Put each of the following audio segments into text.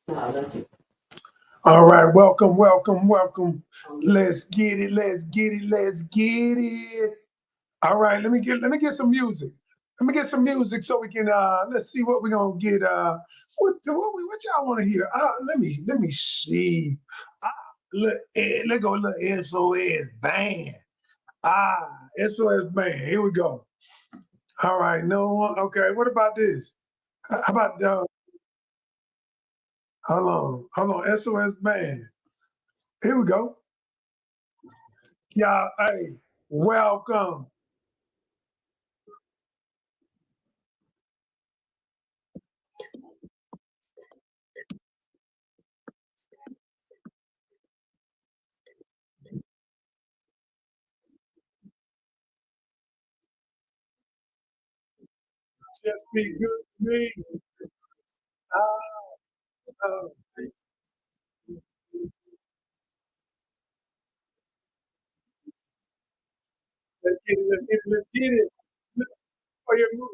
All right, welcome, welcome, welcome. Let's get it, let's get it, let's get it. All right, let me get some music. Let me get some music so we can let's see what we're gonna get. What y'all want to hear? Let me see. Uh, let go, look, SOS band. Ah, SOS band. Here we go. All right, no one. Okay, what about this? How about hold on, SOS band. Here we go. Y'all, hey, welcome. Just be good to me. Uh, let's get it, let's get it, let's get it. Look for your move.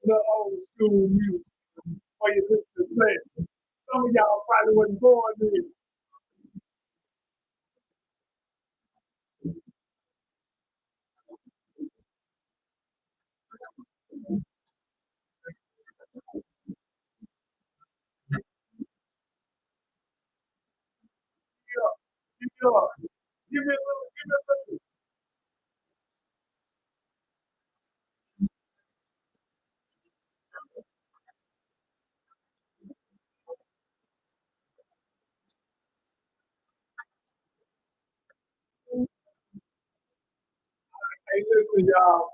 The old school music for your listening pleasure. Some of y'all probably wasn't born then. Yeah, give me a little, give me a little, give me a little. Hey, listen, y'all.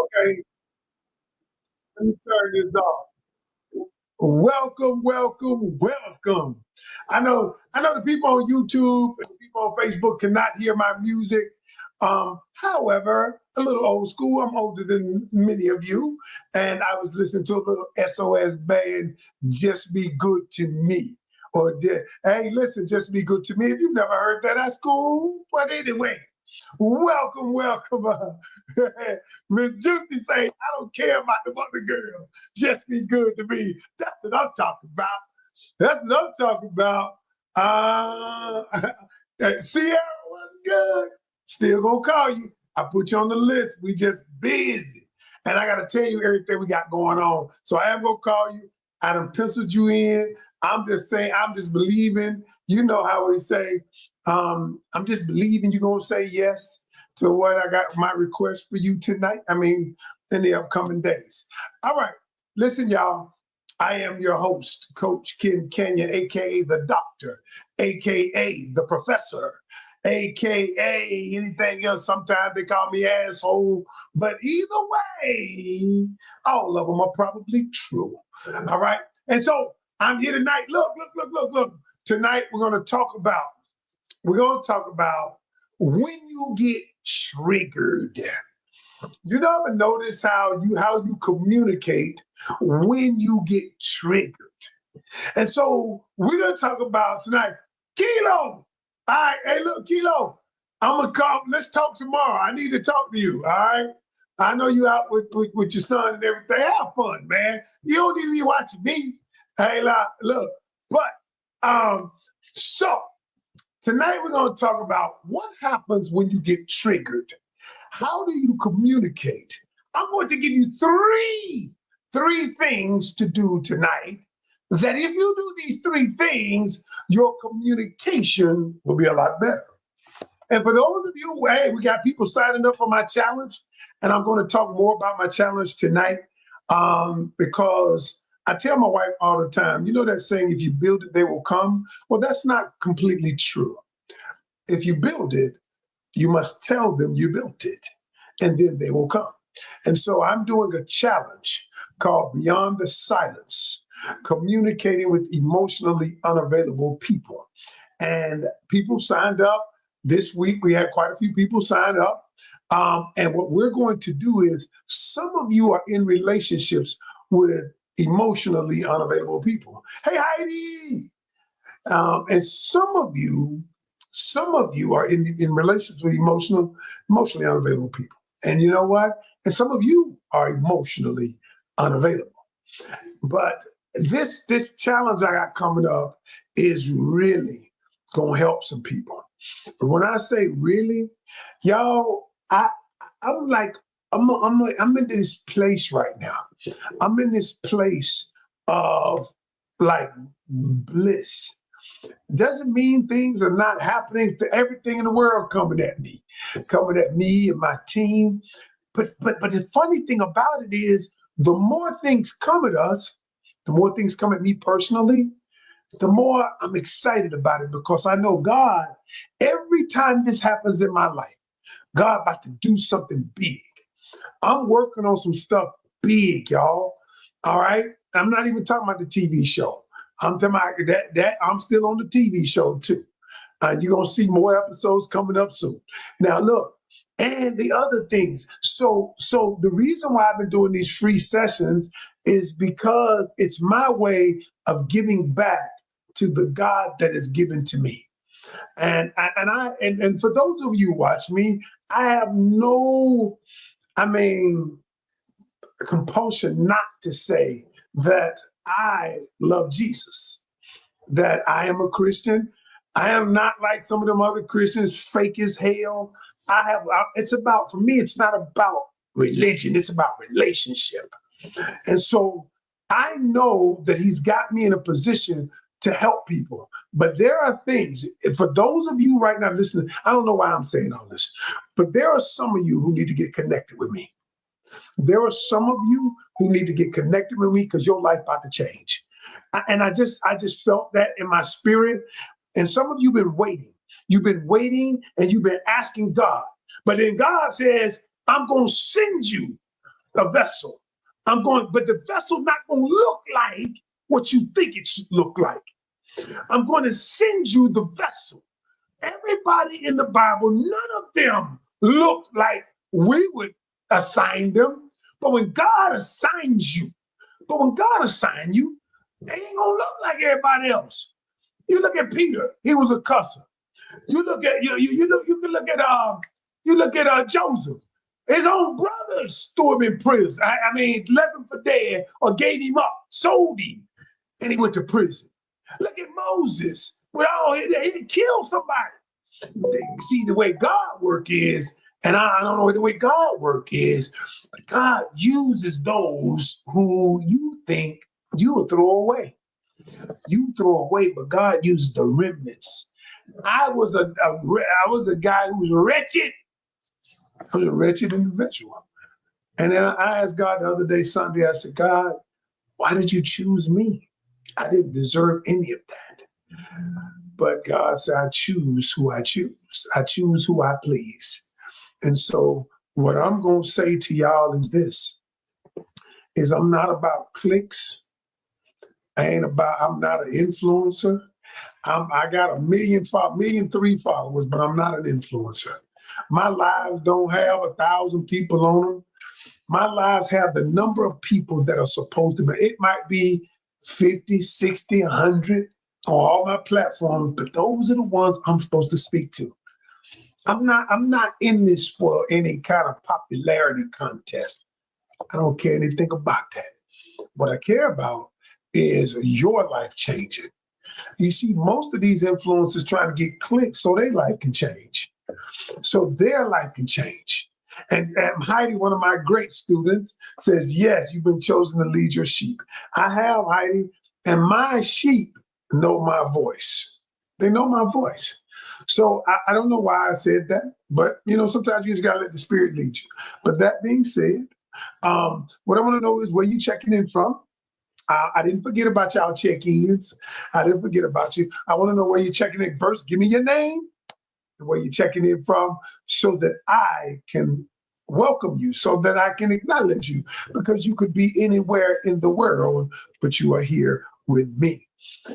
Okay, let me turn this off. Welcome, welcome, welcome. I know the people on YouTube and the people on Facebook cannot hear my music. However, a little old school. I'm older than many of you, and I was listening to a little SOS band, "Just Be Good to Me." Hey, listen, just be good to me. If you've never heard that, that's cool. But anyway, welcome, welcome. Miss Juicy say, I don't care about the other girl. Just be good to me. That's what I'm talking about. That's what I'm talking about. Uh, Sierra was good. Still gonna call you. I put you on the list. We just busy. And I gotta tell you everything we got going on. So I am gonna call you. I done penciled you in. I'm just saying, I'm just believing. You know how we say, I'm just believing you're gonna say yes to what I got my request for you tonight. I mean, in the upcoming days. All right. Listen, y'all. I am your host, Coach Ken Canyon, aka the Doctor, aka the Professor, aka anything else. Sometimes they call me asshole, but either way, all of them are probably true. All right. And so I'm here tonight. Look, look, look, look, look. Tonight we're going to talk about when you get triggered. You never notice how you communicate when you get triggered. And so we're gonna talk about tonight. Kilo. All right, hey, look, Kilo. I'm gonna come. Let's talk tomorrow. I need to talk to you. All right. I know you out with your son and everything. Have fun, man. You don't need to be watching me. Hey, look. But so tonight we're gonna talk about what happens when you get triggered. How do you communicate? I'm going to give you three things to do tonight. That if you do these three things, your communication will be a lot better. And for those of you, hey, we got people signing up for my challenge, and I'm going to talk more about my challenge tonight because I tell my wife all the time, you know that saying, if you build it, they will come? Well, that's not completely true. If you build it, you must tell them you built it, and then they will come. And so I'm doing a challenge called Beyond the Silence, communicating with emotionally unavailable people. And people signed up this week. We had quite a few people sign up. And what we're going to do is some of you are in relationships with emotionally unavailable people. Hey, Heidi. And some of you Some of you are in relationships with emotionally unavailable people. And you know what? And some of you are emotionally unavailable. But this challenge I got coming up is really gonna help some people. When I say really, y'all, I'm like I'm in this place right now. I'm in this place of like bliss. Doesn't mean things are not happening to everything in the world coming at me and my team. But the funny thing about it is the more things come at us, the more things come at me personally, the more I'm excited about it because I know God, every time this happens in my life, God about to do something big. I'm working on some stuff big, y'all. All right. I'm not even talking about the TV show. I'm talking about that I'm still on the TV show too. You're gonna see more episodes coming up soon. Now look, and the other things. So the reason why I've been doing these free sessions is because it's my way of giving back to the God that is given to me. And for those of you who watch me, I have no, I mean, compulsion not to say that I love Jesus, that I am a Christian. I am not like some of them other Christians, fake as hell. It's about, for me, it's not about religion, it's about relationship. And so I know that he's got me in a position to help people. But there are things, for those of you right now listening, I don't know why I'm saying all this, but there are some of you who need to get connected with me. There are some of you who need to get connected with me because your life about to change. And I just felt that in my spirit. And some of you been waiting. You've been waiting and you've been asking God. But then God says, I'm going to send you a vessel. But the vessel not going to look like what you think it should look like. I'm going to send you the vessel. Everybody in the Bible, none of them looked like we would assign them. But when God assigns you, they ain't gonna look like everybody else. You look at Peter, he was a cusser. You look at you can look at Joseph. His own brothers threw him in prison. I mean, left him for dead or gave him up, sold him, and he went to prison. Look at Moses. Well, he killed somebody. See, the way God work is, and I don't know what the way God work is, God uses those who you think you will throw away. You throw away, but God uses the remnants. I was a guy who was wretched. I was a wretched individual. And then I asked God the other day, Sunday, I said, God, why did you choose me? I didn't deserve any of that. But God said, I choose who I choose. I choose who I please. And so what I'm going to say to y'all is this, is I'm not about clicks. I'm not an influencer. I got 1,300,000 followers, but I'm not an influencer. My lives don't have 1,000 people on them. My lives have the number of people that are supposed to be. It might be 50, 60, 100 on all my platforms, but those are the ones I'm supposed to speak to. I'm not in this for any kind of popularity contest. I don't care anything about that. What I care about is your life changing. You see, most of these influencers trying to get clicks so their life can change. So their life can change. And Heidi, one of my great students, says, yes, you've been chosen to lead your sheep. I have, Heidi, and my sheep know my voice. They know my voice. So I don't know why I said that, but sometimes you just gotta let the Spirit lead you. But that being said, what I want to know is where you checking in from. I didn't forget about y'all check-ins. I didn't forget about you. I want to know where you're checking in first. Give me your name and where you're checking in from so that I can welcome you, so that I can acknowledge you, because you could be anywhere in the world, but you are here with me.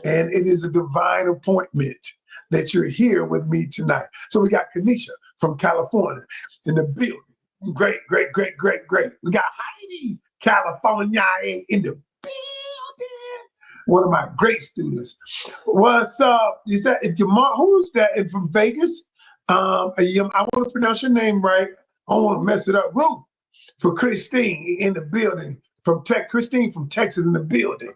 And it is a divine appointment that you're here with me tonight. So we got Kanisha from California in the building. Great, great, great, great, great. We got Heidi, California in the building. one of my great students. What's up? Is that Jamar? Who's that? And from Vegas? I want to pronounce your name right. I don't want to mess it up. Ruth for Christine in the building. Christine from Texas in the building.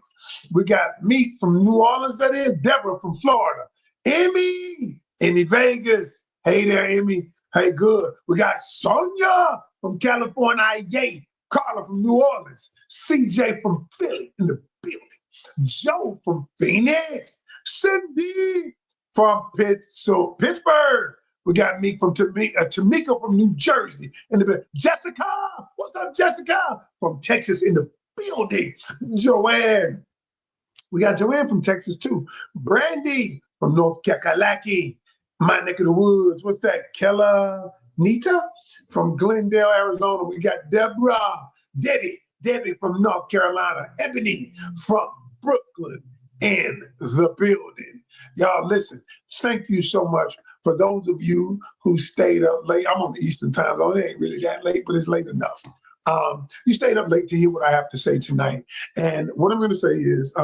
We got Meat from New Orleans, that is. Deborah from Florida. Emmy Vegas. Hey there, Emmy. Hey, good. We got Sonia from California. Yay. Carla from New Orleans. CJ from Philly in the building. Joe from Phoenix. Cindy from Pittsburgh. We got me from Tamika from New Jersey in the building. Jessica, what's up, Jessica? From Texas in the building. Joanne, we got Joanne from Texas too. Brandy from North Kakalaki, my neck of the woods. What's that? Nita from Glendale, Arizona. We got Debbie from North Carolina. Ebony from Brooklyn in the building. Y'all listen, thank you so much for those of you who stayed up late. I'm on the Eastern time zone. It ain't really that late, but it's late enough. You stayed up late to hear what I have to say tonight. And what I'm going to say is,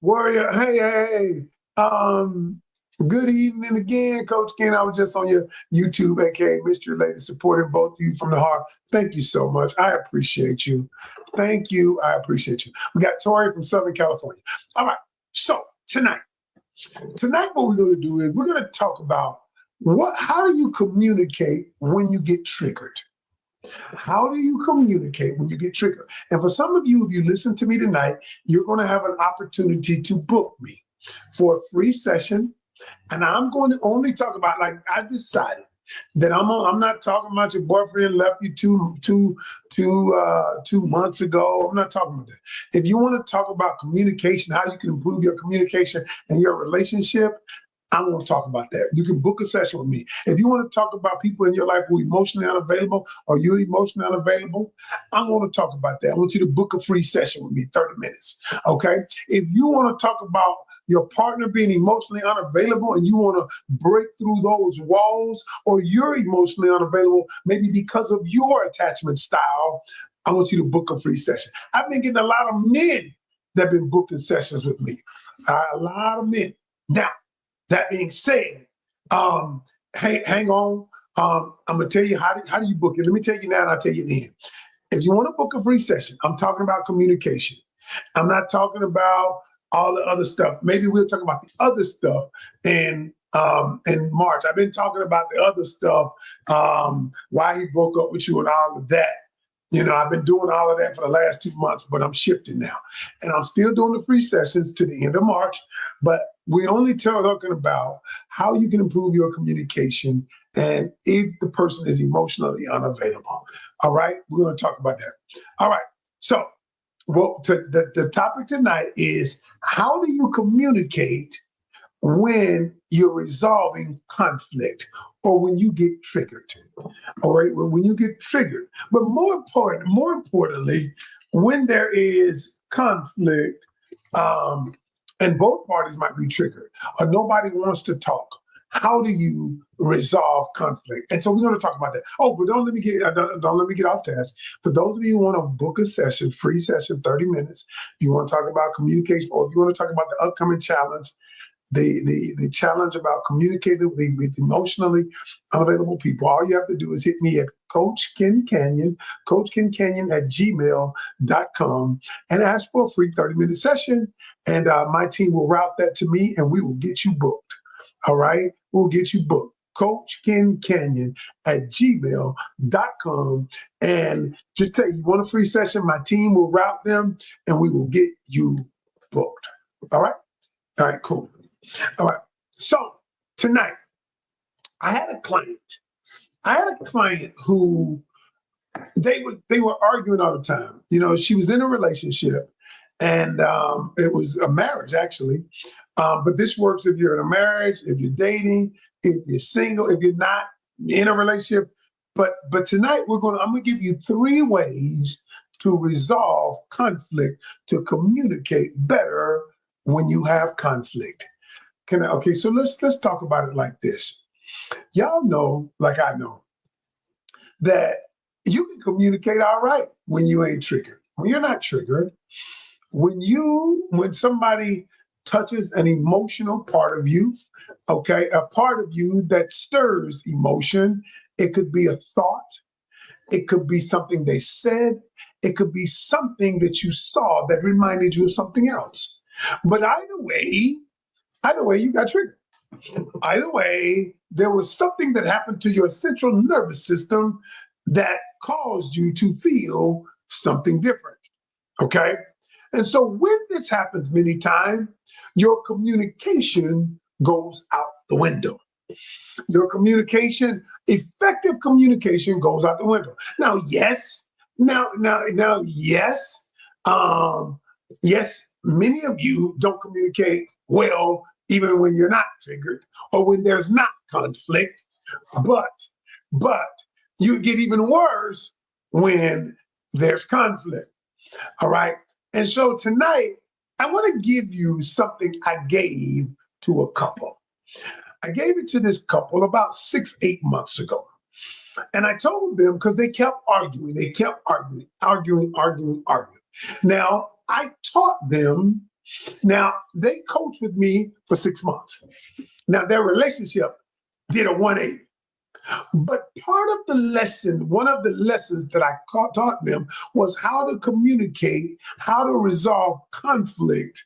Warrior, hey. Good evening again, Coach Ken. I was just on your YouTube, aka Mystery Lady, supporting both of you from the heart. Thank you so much. I appreciate you. Thank you. I appreciate you. We got Tori from Southern California. All right. So tonight what we're going to do is we're going to talk about how do you communicate when you get triggered? How do you communicate when you get triggered? And for some of you, if you listen to me tonight, you're going to have an opportunity to book me for a free session. And I'm going to only talk about, like, I decided that I'm not talking about your boyfriend left you two months ago. I'm not talking about that. If you want to talk about communication, how you can improve your communication and your relationship, I want to talk about that. You can book a session with me. If you want to talk about people in your life who are emotionally unavailable or you're emotionally unavailable, I want to talk about that. I want you to book a free session with me, 30 minutes, okay? If you want to talk about your partner being emotionally unavailable and you want to break through those walls, or you're emotionally unavailable, maybe because of your attachment style, I want you to book a free session. I've been getting a lot of men that have been booking sessions with me, a lot of men. Now, that being said, hang on. I'm gonna tell you how do you book it. Let me tell you now, and I'll tell you then. If you want to book a free session, I'm talking about communication. I'm not talking about all the other stuff. Maybe we'll talk about the other stuff in March. I've been talking about the other stuff, why he broke up with you and all of that. You know, I've been doing all of that for the last 2 months, but I'm shifting now. And I'm still doing the free sessions to the end of March, but we're only talking about how you can improve your communication and if the person is emotionally unavailable. All right, we're going to talk about that. All right, so the topic tonight is how do you communicate when you're resolving conflict or when you get triggered. All right, when you get triggered. But more importantly, when there is conflict, and both parties might be triggered, or nobody wants to talk. How do you resolve conflict? And so we're going to talk about that. Oh, but don't let me get off task. For those of you who want to book a session, free session, 30 minutes, you want to talk about communication, or if you want to talk about the upcoming challenge, the challenge about communicating with emotionally unavailable people, all you have to do is hit me at coachkencanion at gmail.com and ask for a free 30-minute session. And my team will route that to me and we will get you booked. All right? We'll get you booked. coachkencanion at gmail.com. And just tell you want a free session, my team will route them and we will get you booked. All right? All right, cool. All right. So tonight, I had a client who they were arguing all the time. You know, she was in a relationship, and it was a marriage actually. But this works if you're in a marriage, if you're dating, if you're single, if you're not in a relationship. But tonight I'm gonna give you 3 ways to resolve conflict, to communicate better when you have conflict. Okay, so let's talk about it like this. Y'all know, like I know, that you can communicate all right when you ain't triggered. When you're not triggered, when somebody touches an emotional part of you, okay, a part of you that stirs emotion, it could be a thought, it could be something they said, it could be something that you saw that reminded you of something else. But either way, you got triggered. Either way, there was something that happened to your central nervous system that caused you to feel something different. Okay. And so when this happens many times, your communication goes out the window. Your communication, effective communication goes out the window. Now, yes, yes, um, yes, many of you don't communicate well even when you're not triggered or when there's not conflict, but but you get even worse when there's conflict. All right. And so tonight, I want to give you something I gave to a couple. I gave it to this couple about 6, 8 months ago. And I told them because they kept arguing, arguing. Now, I taught them, now they coached with me for 6 months. Now, their relationship did a 180. But part of the lesson, one of the lessons that I taught them was how to communicate, how to resolve conflict,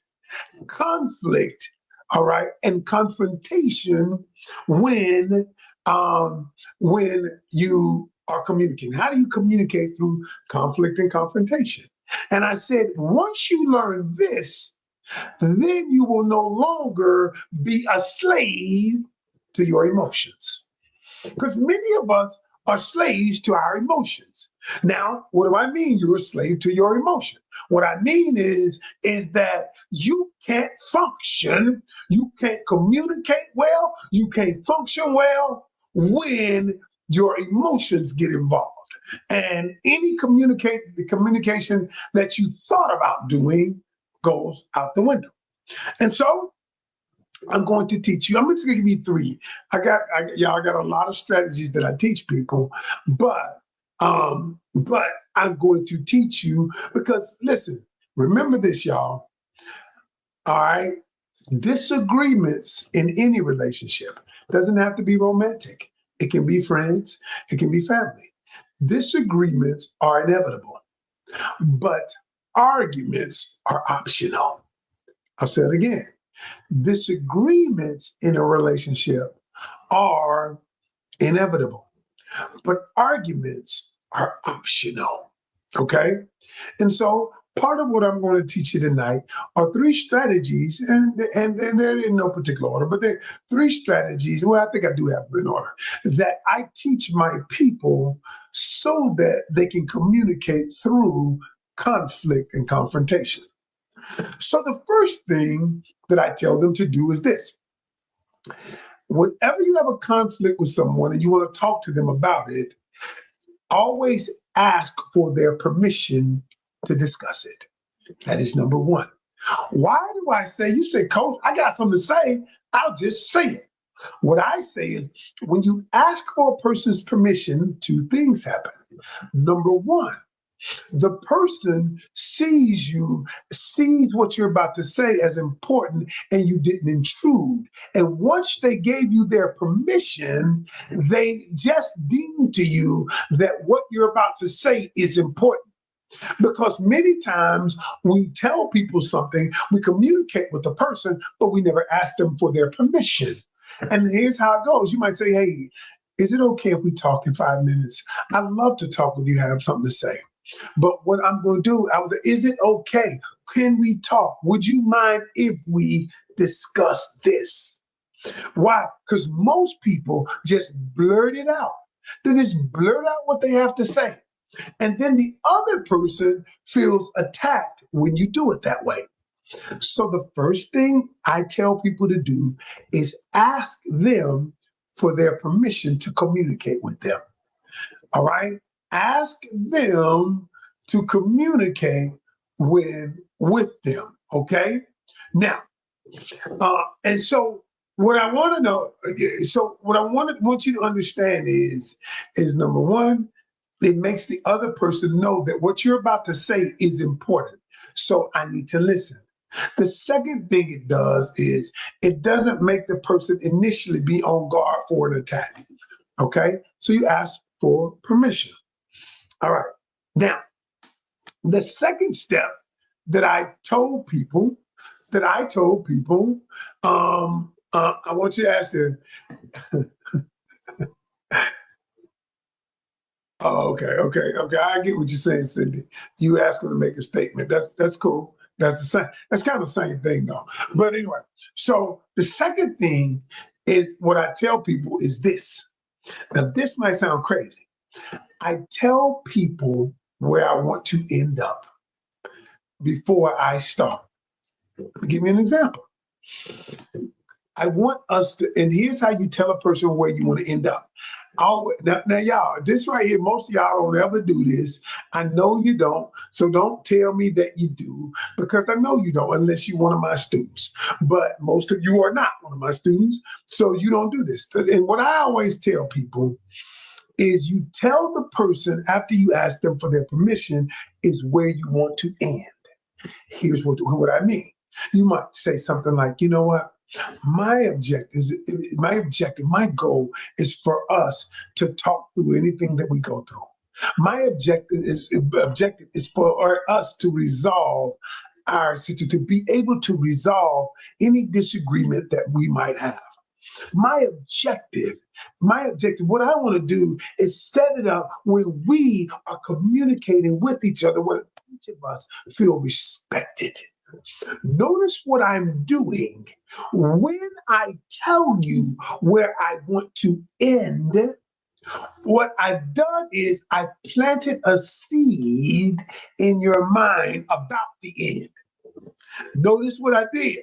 all right, and confrontation when when you are communicating. How do you communicate through conflict and confrontation? And I said, once you learn this, then you will no longer be a slave to your emotions. Because many of us are slaves to our emotions. Now, what do I mean you're a slave to your emotion? What I mean is that you can't function, you can't communicate well, you can't function well when your emotions get involved. And any the communication that you thought about doing goes out the window. And so I'm going to teach you. I'm just going to give you three. I got a lot of strategies that I teach people, but I'm going to teach you because listen, remember this, y'all. All right, disagreements in any relationship doesn't have to be romantic. It can be friends. It can be family. Disagreements are inevitable, but arguments are optional. I'll say it again. Disagreements in a relationship are inevitable, but arguments are optional. Okay? And so part of what I'm going to teach you tonight are three strategies, and they're in no particular order, but they're three strategies. Well, I think I do have them in order that I teach my people so that they can communicate through conflict and confrontation. So the first thing that I tell them to do is this. Whenever you have a conflict with someone and you want to talk to them about it, always ask for their permission to discuss it. That is number one. Why do I say, you say, Coach, I got something to say, I'll just say it. What I say is when you ask for a person's permission, two things happen. Number one, the person sees what you're about to say as important, and you didn't intrude. And once they gave you their permission, they just deem to you that what you're about to say is important. Because many times we tell people something, we communicate with the person, but we never ask them for their permission. And here's how it goes. You might say, hey, is it okay if we talk in 5 minutes? I'd love to talk with you, have something to say. But what I'm going to do, is it okay? Can we talk? Would you mind if we discuss this? Why? Because most people just blurt it out. They just blurt out what they have to say. And then the other person feels attacked when you do it that way. So the first thing I tell people to do is ask them for their permission to communicate with them. All right? Ask them to communicate with them. Okay? Now, and so what I want to know, so what I want you to understand is number one, it makes the other person know that what you're about to say is important. So I need to listen. The second thing it does is it doesn't make the person initially be on guard for an attack. Okay. So you ask for permission. All right. Now, the second step that I told people, I want you to ask them. Oh, okay, okay, okay. I get what you're saying, Cindy. You ask them to make a statement. That's cool. That's the same. That's kind of the same thing, though. But anyway, so the second thing is what I tell people is this. Now, this might sound crazy. I tell people where I want to end up before I start. Let me give you an example. I want us to, and here's how you tell a person where you want to end up. Now, y'all, this right here, most of y'all don't ever do this. I know you don't. So don't tell me that you do, because I know you don't unless you're one of my students. But most of you are not one of my students. So you don't do this. And what I always tell people is you tell the person after you ask them for their permission is where you want to end. Here's what I mean. You might say something like, you know what? My goal is for us to talk through anything that we go through. My objective is for us to resolve our situation, to be able to resolve any disagreement that we might have. My objective, what I want to do is set it up where we are communicating with each other, where each of us feel respected. Notice what I'm doing. When I tell you where I want to end, what I've done is I planted a seed in your mind about the end. Notice what I did.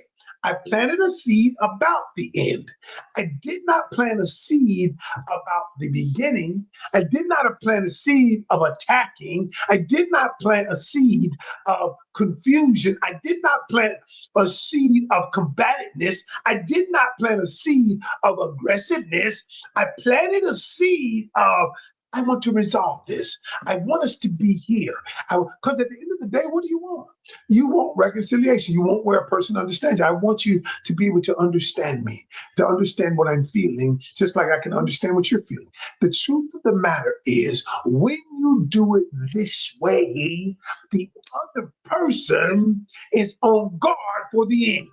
I planted a seed about the end. I did not plant a seed about the beginning. I did not plant a seed of attacking. I did not plant a seed of confusion. I did not plant a seed of combativeness. I did not plant a seed of aggressiveness. I planted a seed of, I want to resolve this. I want us to be here. Because at the end of the day, what do you want? You want reconciliation. You want where a person understands you. I want you to be able to understand me, to understand what I'm feeling, just like I can understand what you're feeling. The truth of the matter is, when you do it this way, the other person is on guard for the end.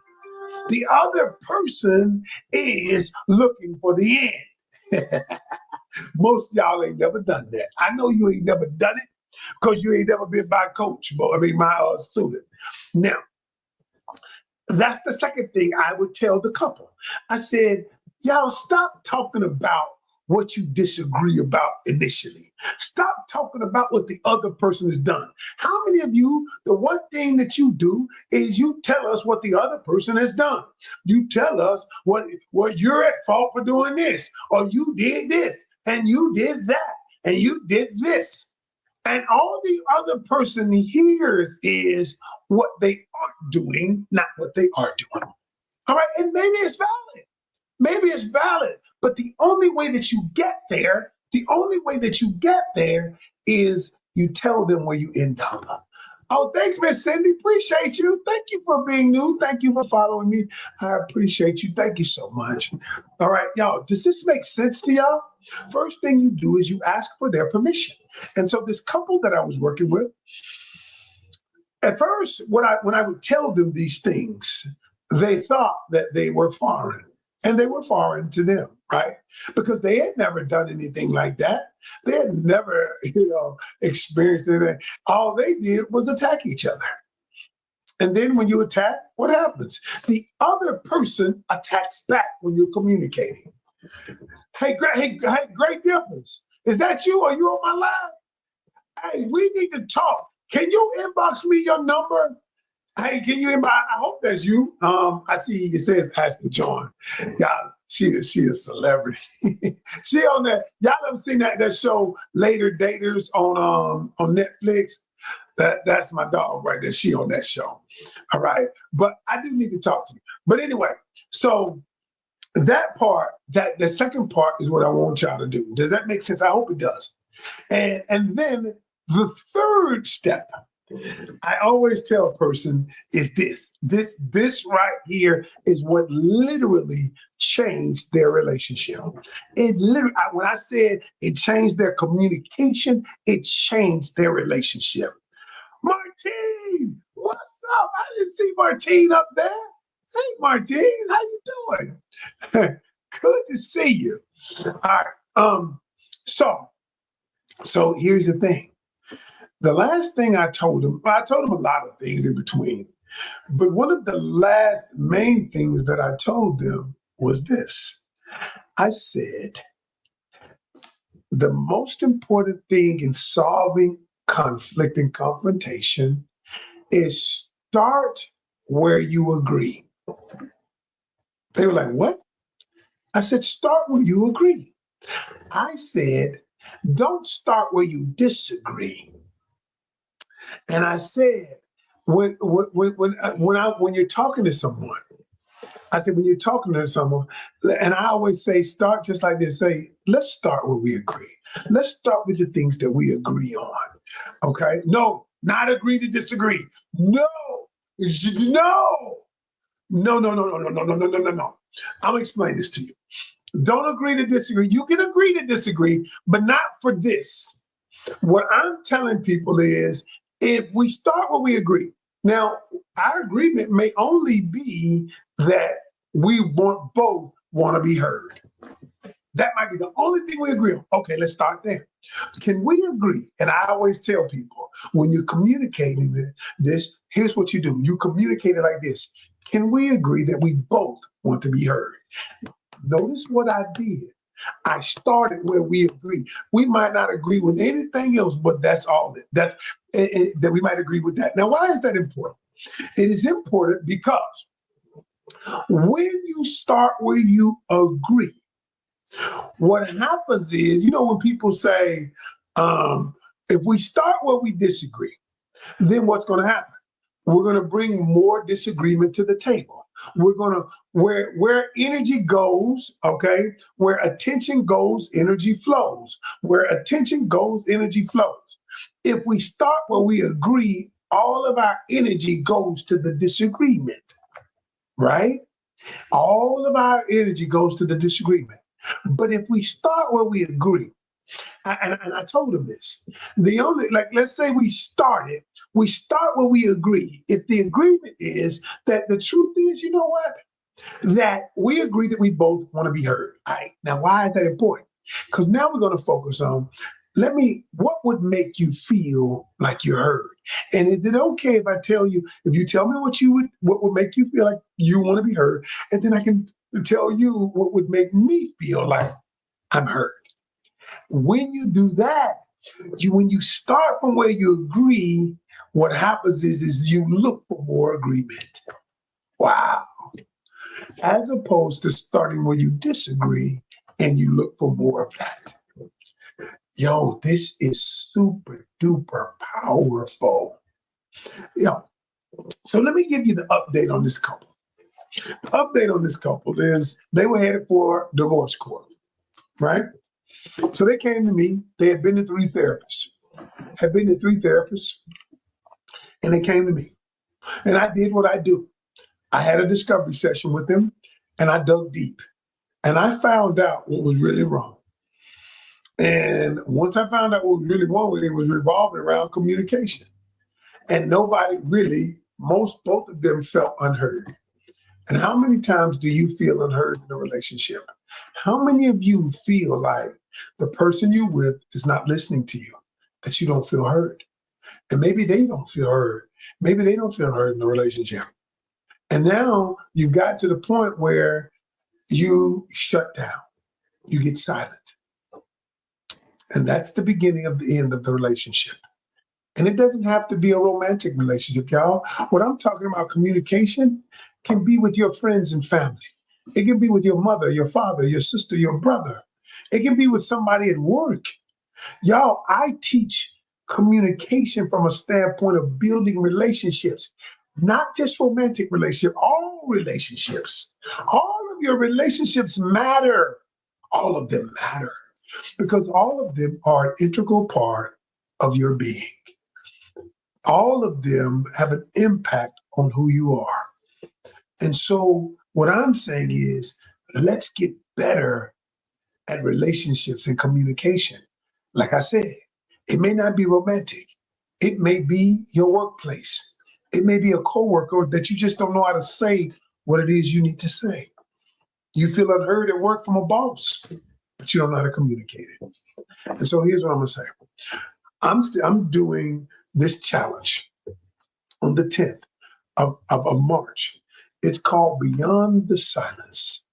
The other person is looking for the end. Most of y'all ain't never done that. I know you ain't never done it because you ain't never been my coach, my student. Now, that's the second thing I would tell the couple. I said, y'all stop talking about what you disagree about initially. Stop talking about what the other person has done. How many of you, the one thing that you do is you tell us what the other person has done. You tell us what you're at fault for doing this, or you did this, and you did that, and you did this. And all the other person hears is what they aren't doing, not what they are doing. All right, and maybe it's valid. Maybe it's valid, but the only way that you get there, is you tell them where you end up. Oh, thanks, Miss Cindy. Appreciate you. Thank you for being new. Thank you for following me. I appreciate you. Thank you so much. All right, y'all, does this make sense to y'all? First thing you do is you ask for their permission. And so this couple that I was working with, at first, when I would tell them these things, they thought that they were foreign, and they were foreign to them, right? Because they had never done anything like that. They had never, experienced anything. All they did was attack each other. And then when you attack, what happens? The other person attacks back when you're communicating. Hey, Great Dimples, is that you? Are you on my line? Hey, we need to talk. Can you inbox me your number? Hey, can you inbox? I hope that's you. I see it says Ashley John. Y'all, she is a celebrity. She on that. Y'all ever seen that show Later Daters on Netflix? That's my dog right there. She on that show. All right. But I do need to talk to you. But anyway, so that part, the second part is what I want y'all to do. Does that make sense? I hope it does. And then the third step I always tell a person is this right here is what literally changed their relationship. It literally, when I said it changed their communication, it changed their relationship. Martine, what's up? I didn't see Martine up there. Hey, Martine, how you doing? Good to see you. All right. So so here's the thing. The last thing I told him, well, I told him a lot of things in between, but one of the last main things that I told them was this. I said, the most important thing in solving conflict and confrontation is start where you agree. They were like, what? I said, start where you agree. I said, don't start where you disagree. And I said, when you're talking to someone, I said, when you're talking to someone, and I always say, start just like this. Say, let's start where we agree. Let's start with the things that we agree on. Okay? No, not agree to disagree. No, no, no, no, no, no, no, no, no, no, no, no, no. I'm gonna explain this to you. Don't agree to disagree. You can agree to disagree, but not for this. What I'm telling people is if we start where we agree, now our agreement may only be that we both want to be heard. That might be the only thing we agree on. Okay, let's start there. Can we agree? And I always tell people when you're communicating this, here's what you do. You communicate it like this. Can we agree that we both want to be heard? Notice what I did. I started where we agree. We might not agree with anything else, but that's all. That we might agree with that. Now, why is that important? It is important because when you start where you agree, what happens is, when people say, if we start where we disagree, then what's going to happen? We're going to bring more disagreement to the table. We're going to, where energy goes, okay, where attention goes, energy flows. Where attention goes, energy flows. If we start where we agree, all of our energy goes to the disagreement, right? All of our energy goes to the disagreement. But if we start where we agree, and I told him this. The only, let's say we start where we agree. If the agreement is that the truth is, you know what? That we agree that we both want to be heard. All right. Now, why is that important? Because now we're going to focus on, what would make you feel like you're heard? And is it okay if if you tell me what would make you feel like you want to be heard, and then I can tell you what would make me feel like I'm heard? When you do that, when you start from where you agree, what happens is you look for more agreement. Wow. As opposed to starting where you disagree and you look for more of that. Yo, this is super duper powerful. So let me give you the update on this couple. The update on this couple is they were headed for divorce court, right? So they came to me. They had been to three therapists, and they came to me. And I did what I do. I had a discovery session with them, and I dug deep. And I found out what was really wrong. And once I found out what was really wrong, it was revolving around communication. And nobody really, both of them felt unheard. And how many times do you feel unheard in a relationship? How many of you feel like the person you're with is not listening to you, that you don't feel heard? And maybe they don't feel heard. Maybe they don't feel heard in the relationship. And now you got to the point where you shut down, you get silent. And that's the beginning of the end of the relationship. And it doesn't have to be a romantic relationship, y'all. What I'm talking about, communication, can be with your friends and family. It can be with your mother, your father, your sister, your brother. It can be with somebody at work. Y'all, I teach communication from a standpoint of building relationships, not just romantic relationships, all relationships. All of your relationships matter. All of them matter because all of them are an integral part of your being. All of them have an impact on who you are. And so what I'm saying is, let's get better at relationships and communication. Like I said, it may not be romantic. It may be your workplace. It may be a coworker that you just don't know how to say what it is you need to say. You feel unheard at work from a boss, but you don't know how to communicate it. And so here's what I'm gonna say. I'm doing this challenge on the 10th of March. It's called Beyond the Silence,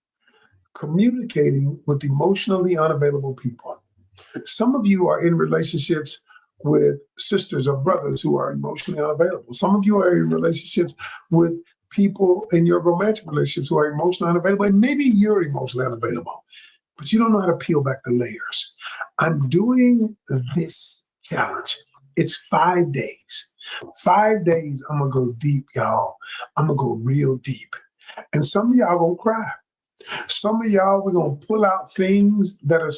communicating with emotionally unavailable people. Some of you are in relationships with sisters or brothers who are emotionally unavailable. Some of you are in relationships with people in your romantic relationships who are emotionally unavailable, and maybe you're emotionally unavailable, but you don't know how to peel back the layers. I'm doing this challenge. It's 5 days. 5 days, I'm gonna go deep, y'all. I'm gonna go real deep. And some of y'all gonna cry. Some of y'all, we're going to pull out things that are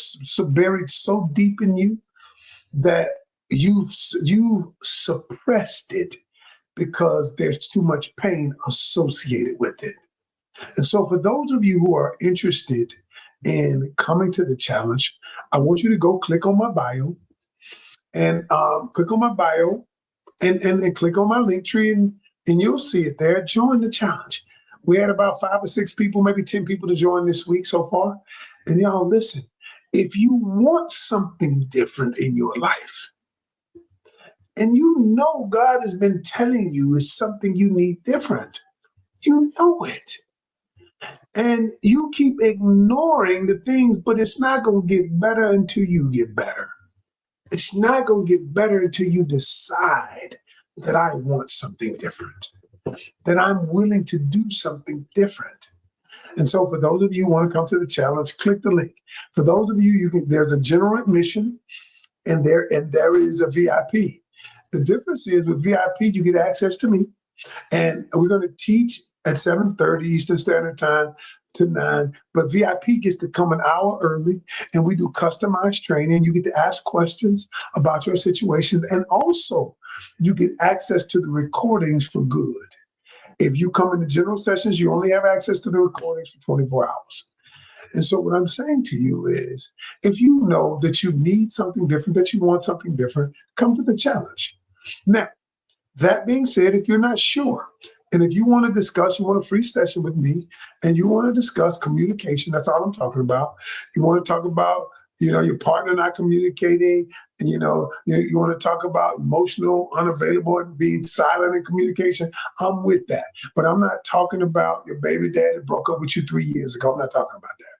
buried so deep in you that you've suppressed it because there's too much pain associated with it. And so for those of you who are interested in coming to the challenge, I want you to go click on my bio and and click on my link tree and you'll see it there. Join the challenge. We had about 5 or 6 people, maybe 10 people to join this week so far. And y'all, listen, if you want something different in your life, and you know God has been telling you is something you need different, you know it. And you keep ignoring the things, but it's not going to get better until you get better. It's not going to get better until you decide that I want something different, that I'm willing to do something different. And so for those of you who want to come to the challenge, click the link. For those of you, there's a general admission and there is a VIP. The difference is with VIP, you get access to me. And we're going to teach at 7:30 Eastern Standard Time to 9. But VIP gets to come an hour early, and we do customized training. You get to ask questions about your situation. And also, you get access to the recordings for good. If you come in the general sessions, you only have access to the recordings for 24 hours. And so what I'm saying to you is, if you know that you need something different, that you want something different, come to the challenge. Now, that being said, if you're not sure, and if you want to discuss, you want a free session with me, and you want to discuss communication, that's all I'm talking about. You want to talk about, your partner not communicating, and you want to talk about emotional, unavailable, and being silent in communication. I'm with that, but I'm not talking about your baby daddy broke up with you 3 years ago. I'm not talking about that.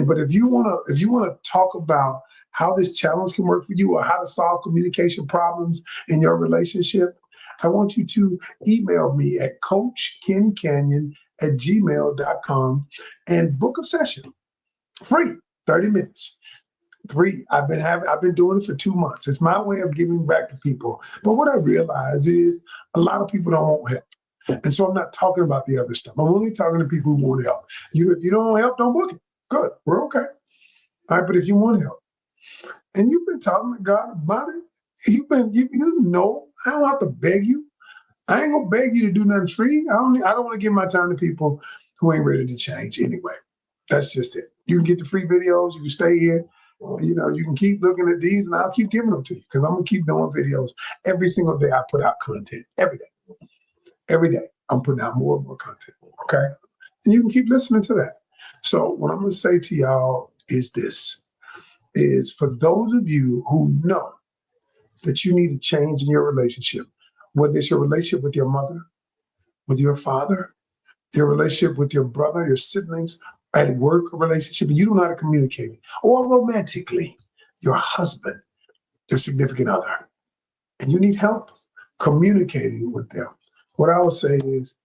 But if you want to talk about how this challenge can work for you or how to solve communication problems in your relationship, I want you to email me at coachkencanion@gmail.com and book a session. Free, 30 minutes. Free. I've been doing it for 2 months. It's my way of giving back to people. But what I realize is a lot of people don't want help. And so I'm not talking about the other stuff. I'm only talking to people who want help. If you don't want help, don't book it. Good. We're okay. All right, but if you want help, and you've been talking to God about it, you know, I don't have to beg you. I ain't gonna beg you to do nothing free. I don't want to give my time to people who ain't ready to change anyway. That's just it. You can get the free videos. You can stay here. You can keep looking at these, and I'll keep giving them to you because I'm gonna keep doing videos every single day. I put out content every day. Every day, I'm putting out more and more content. Okay, and you can keep listening to that. So what I'm gonna say to y'all is this: is for those of you who know that you need a change in your relationship, whether it's your relationship with your mother, with your father, your relationship with your brother, your siblings, at work relationship, and you don't know how to communicate, or romantically, your husband, your significant other, and you need help communicating with them. What I would say is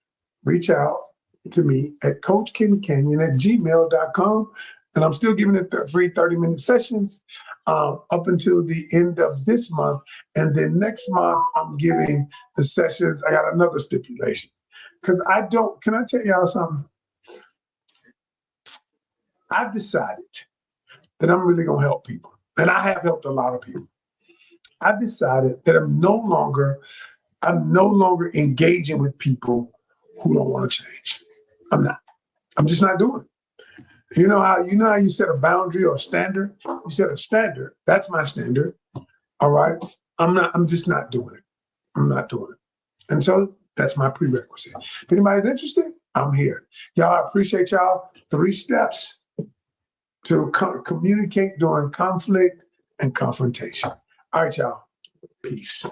reach out to me at coachkencanion@gmail.com. And I'm still giving it the free 30-minute sessions up until the end of this month. And then next month, I'm giving the sessions. I got another stipulation. Because can I tell y'all something? I've decided that I'm really going to help people. And I have helped a lot of people. I've decided that I'm no longer I'm no longer engaging with people who don't want to change. I'm not. I'm just not doing it. You know how you set a boundary or a standard? You set a standard. That's my standard. All right. I'm just not doing it. I'm not doing it. And so that's my prerequisite. If anybody's interested, I'm here. Y'all, I appreciate y'all. 3 steps to communicate during conflict and confrontation. All right, y'all. Peace.